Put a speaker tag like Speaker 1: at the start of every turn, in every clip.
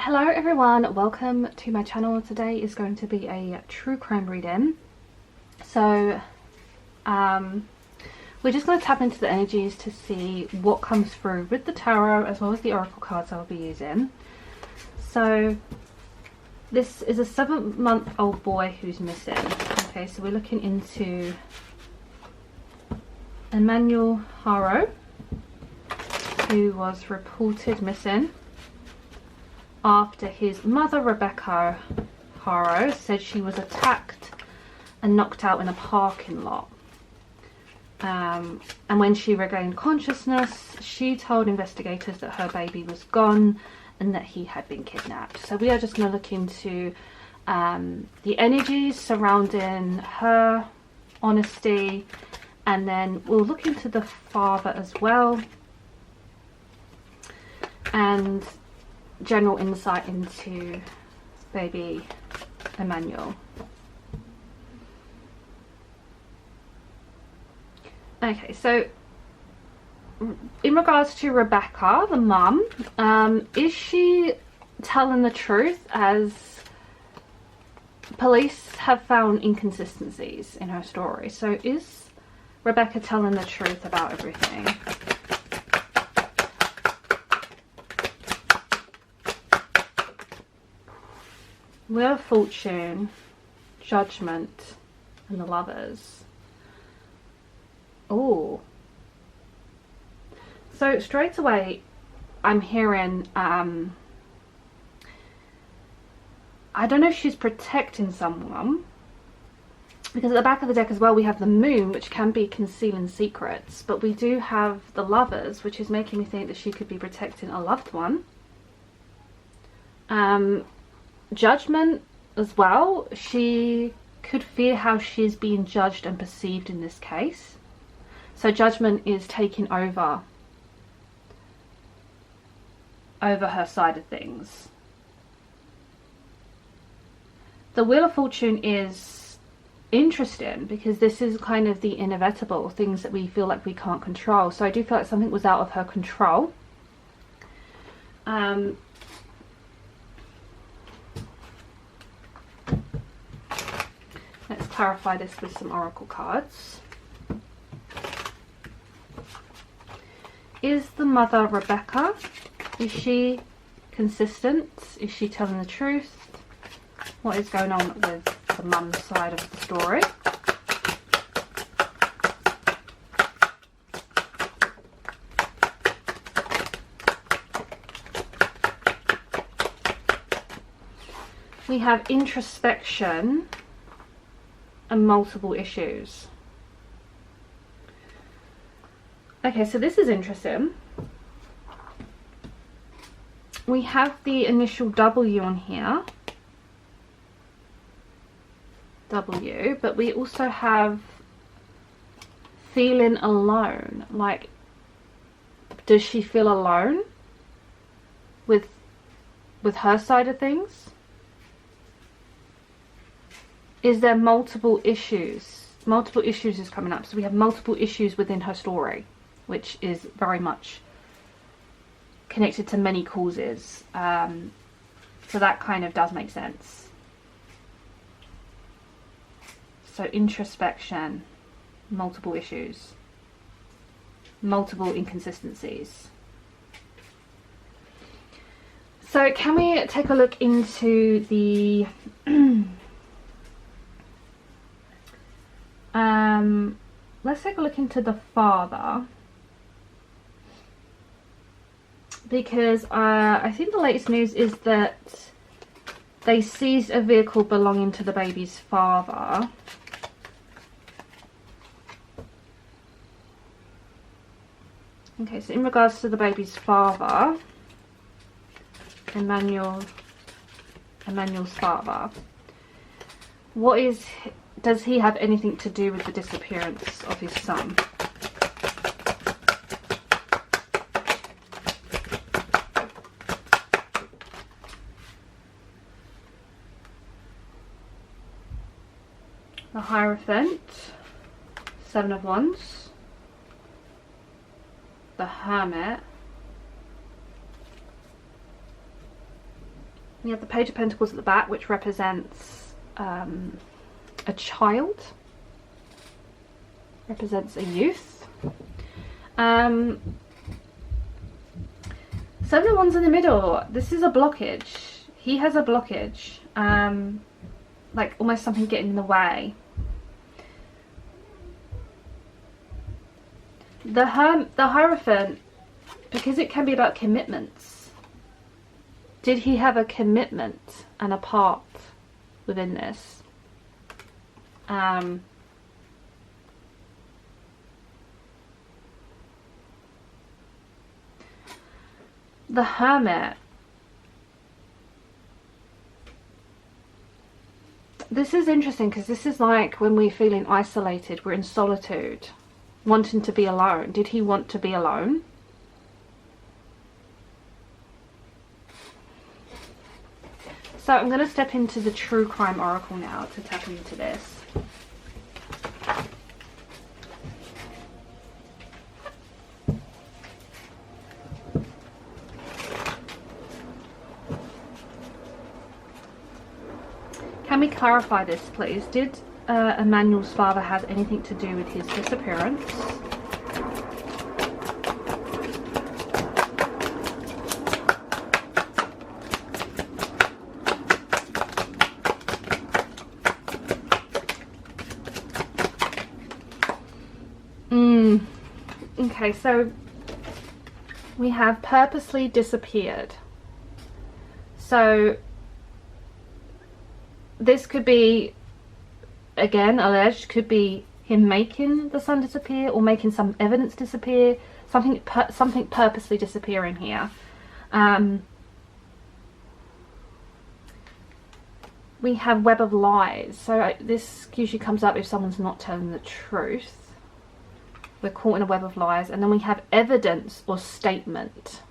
Speaker 1: Hello everyone, welcome to my channel. Today is going to be a true crime reading. So we're just going to tap into the energies to see what comes through with the tarot as well as the oracle cards I'll be using. So this is a 7-month-old boy who's missing. Okay, so we're looking into Emmanuel Haro, who was reported missing after his mother, Rebecca Haro, said she was attacked and knocked out in a parking lot. And when she regained consciousness, she told investigators that her baby was gone and that he had been kidnapped. So we are just going to look into the energies surrounding her honesty, and then we'll look into the father as well, and general insight into baby Emmanuel. Okay, so in regards to Rebecca, the mum, is she telling the truth, as police have found inconsistencies in her story? So is Rebecca telling the truth about everything? Wheel of Fortune, Judgment, and the Lovers. Oh. So straight away, I'm hearing, I don't know if she's protecting someone, because at the back of the deck as well we have the Moon, which can be concealing secrets, but we do have the Lovers, which is making me think that she could be protecting a loved one. Judgment as well, she could fear how she's being judged and perceived in this case. So Judgment is taking over her side of things. The Wheel of Fortune is interesting because this is kind of the inevitable things that we feel like we can't control. So I do feel like something was out of her control. Let's clarify this with some oracle cards. Is the mother Rebecca? Is she consistent? Is she telling the truth? What is going on with the mum's side of the story? We have introspection and multiple issues. Okay, so this is interesting. We have the initial W on here, W, but we also have feeling alone. Like, does she feel alone with her side of things? Is there multiple issues? Multiple issues is coming up. So we have multiple issues within her story, which is very much connected to many causes. So that kind of does make sense. So introspection, multiple issues, multiple inconsistencies. So can we take a look into the let's take a look into the father, because I think the latest news is that they seized a vehicle belonging to the baby's father. Okay, so in regards to the baby's father, Emmanuel's father, does he have anything to do with the disappearance of his son? The Hierophant, 7 of Wands, the Hermit, We have the Page of Pentacles at the back, which represents a child, represents a youth. Seven of Wands in the middle. This is a blockage. He has a blockage, like almost something getting in the way. The Hierophant, because it can be about commitments. Did he have a commitment and a part within this? The Hermit. This is interesting because this is like when we're feeling isolated, we're in solitude, wanting to be alone. Did he want to be alone? So I'm going to step into the True Crime Oracle now to tap into this. Can we clarify this, please? Did Emmanuel's father have anything to do with his disappearance? Okay, so we have purposely disappeared. So this could be, again, alleged, could be him making the son disappear or making some evidence disappear, something purposely disappearing here. We have Web of Lies. So this usually comes up if someone's not telling the truth. We're caught in a web of lies. And then we have evidence or statement.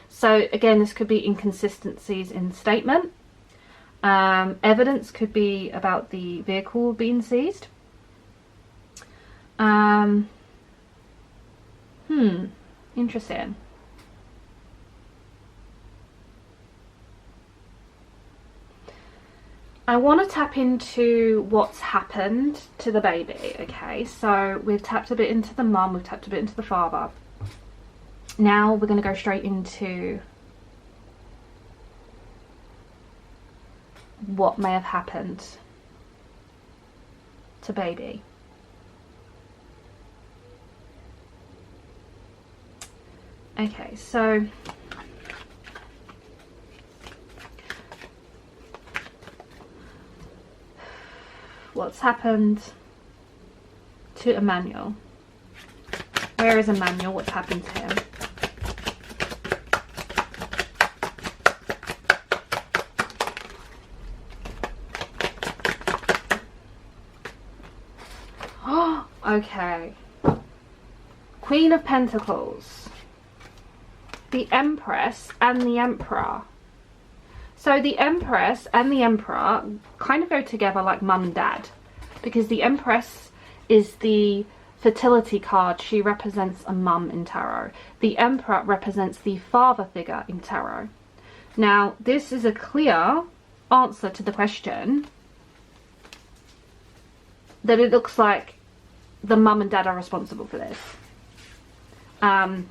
Speaker 1: So again, this could be inconsistencies in statement. Evidence could be about the vehicle being seized. Interesting. I want to tap into what's happened to the baby. Okay, so we've tapped a bit into the mum, we've tapped a bit into the father. Now we're going to go straight into what may have happened to baby. Okay, so what's happened to Emmanuel? Where is Emmanuel? What's happened to him? Okay. Queen of Pentacles, the Empress and the Emperor. So the Empress and the Emperor kind of go together like mum and dad, because the Empress is the fertility card. She represents a mum in tarot. The Emperor represents the father figure in tarot. Now this is a clear answer to the question that it looks like the mum and dad are responsible for this. I'm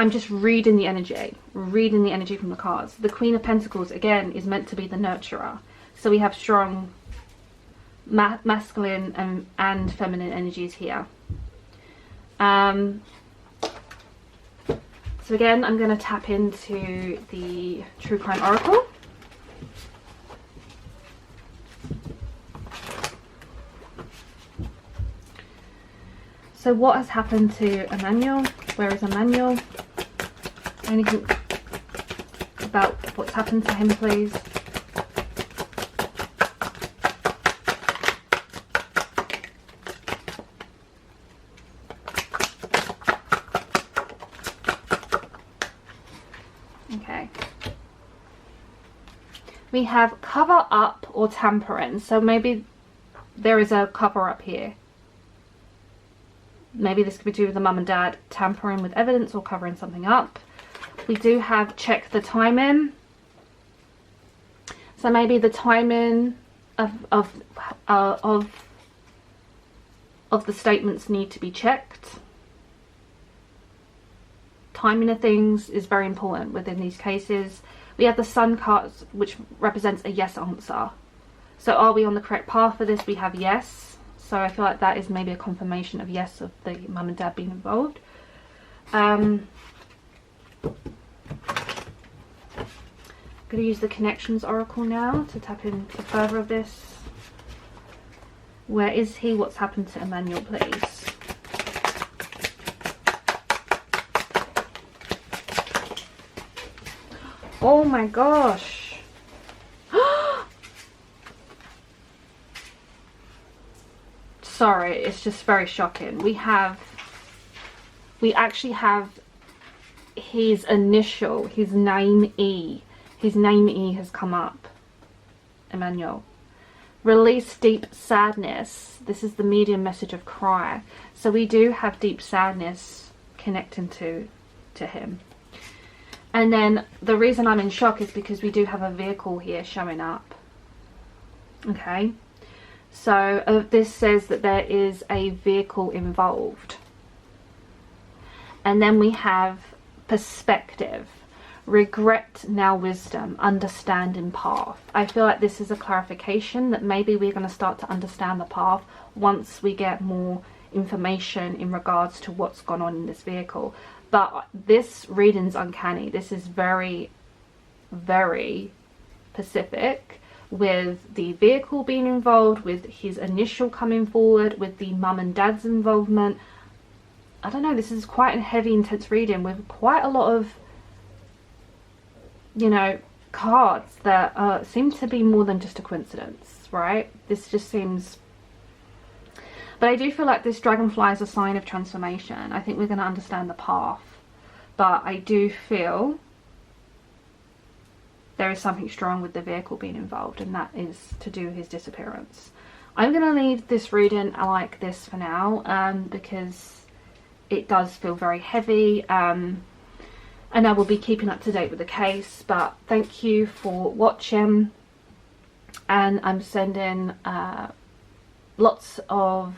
Speaker 1: just reading the energy from the cards. The Queen of Pentacles, again, is meant to be the nurturer. So we have strong masculine and feminine energies here. So again, I'm going to tap into the True Crime Oracle. So what has happened to Emmanuel? Where is Emmanuel? Anything about what's happened to him, please? Okay. We have cover up or tampering. So maybe there is a cover up here. Maybe this could be to do with the mum and dad tampering with evidence or covering something up. We do have check the timing. So maybe the timing of the statements need to be checked. Timing of things is very important within these cases. We have the Sun cards, which represents a yes answer. So are we on the correct path for this? We have yes. So I feel like that is maybe a confirmation of yes, of the mum and dad being involved. I'm going to use the Connections Oracle now to tap into further of this. Where is he? What's happened to Emmanuel, please? Oh my gosh. Sorry, it's just very shocking. We actually have his initial, his name E. His name E has come up. Emmanuel. Release deep sadness. This is the medium message of cry. So we do have deep sadness connecting to him. And then the reason I'm in shock is because we do have a vehicle here showing up. Okay. So this says that there is a vehicle involved. And then we have perspective. Regret, now wisdom, understanding path. I feel like this is a clarification that maybe we're going to start to understand the path once we get more information in regards to what's gone on in this vehicle. But this reading's uncanny. This is very, very specific with the vehicle being involved, with his initial coming forward, with the mum and dad's involvement. I don't know, this is quite a heavy, intense reading with quite a lot of, you know, cards that seem to be more than just a coincidence, right? This just seems... But I do feel like this dragonfly is a sign of transformation. I think we're going to understand the path. But I do feel there is something strong with the vehicle being involved, and that is to do with his disappearance. I'm going to leave this reading like this for now, because it does feel very heavy. And I will be keeping up to date with the case. But thank you for watching. And I'm sending lots of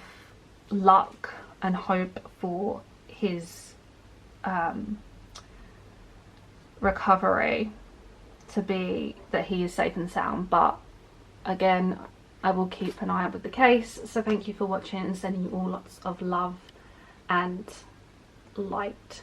Speaker 1: luck and hope for his recovery, to be that he is safe and sound. But again, I will keep an eye out with the case. So thank you for watching, and sending you all lots of love and light.